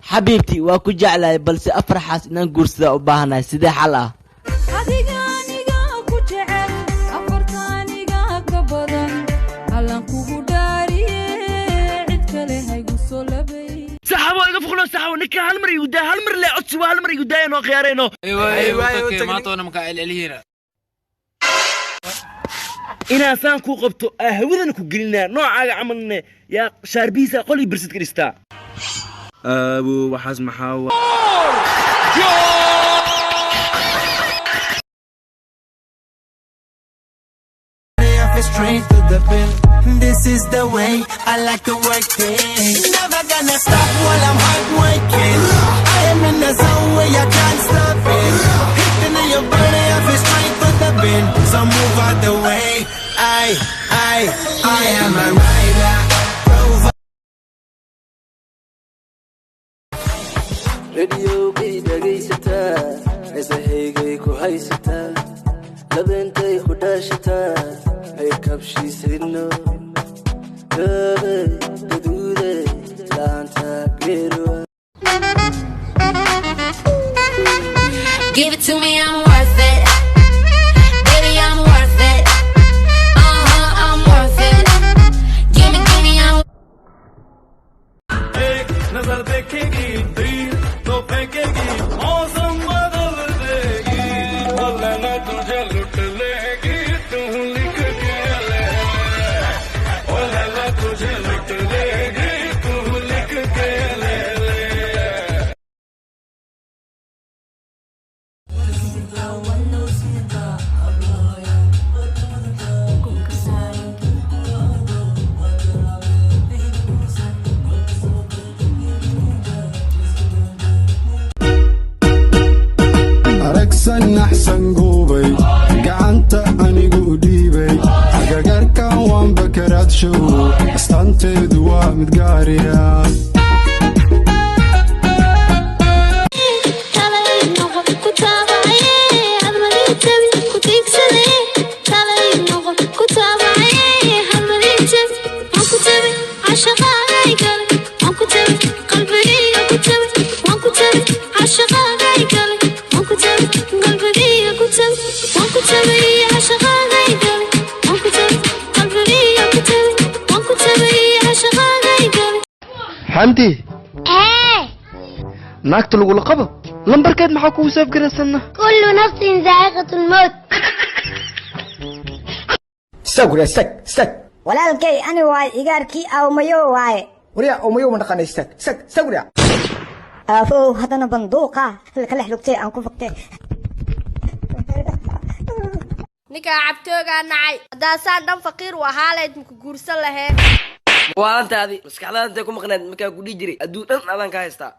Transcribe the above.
حبيبتي واكو جعلة بلس أفرحاس إن نقرص ذا أباهنا سيدي حلا سحبوا يقفلوا سحبوا نكا هالمر يودا هالمر لا عطسوا هالمر يودا إنه خيارينه ايوه ما تونا مكائل الهيرة إنا سانكو قبتو هودنا كجلنا نوع عملنا يا شاربيسا قولي برسد كريستا أبو وحزم محاور Straight to the pin. This is the way I like to work it. Never gonna stop while I'm hard working. I am in the zone where you can't stop it. Hitting in your body, I feel straight to the pin. So move out the way. I am a rider. Radio be dhagaysata isahayga ku haysata labentay ku dhashata ay kabshiisino gaduude laanta geero Give it to me, I'm worth it. Baby, I'm worth it. I'm worth it. Give me, I'm एक नजर देखेगी दिल तो फेंकेगी मौसम बदल देगी बोलना तुझे लुट लेगी तू लिख के ले बोलना तुझे लुट लेगी तू लिख के ले أحسن أحسن قوبي قعنت أني قوديبي أقاقر كان وان بكرات شو استنتي دوا متقاريا حمدي ناكت لو لقبه لمبر كاد maxaa kugu saf garasana كل نفس ذائقة الموت استق walaalkay ani waay igaarkii aw mayo waay وريا او ميو من قني استق وريا afoo hadana banduuqa kala xlugtay aan ku fagtay ninka cabtooga nacay hadaasaan dhan faqiir u ahaaleed ku guursan lahayd waantaadi maskaxdaada ku maqnaad markaa ku dhigi jiray aduu dhan adan ka haystaa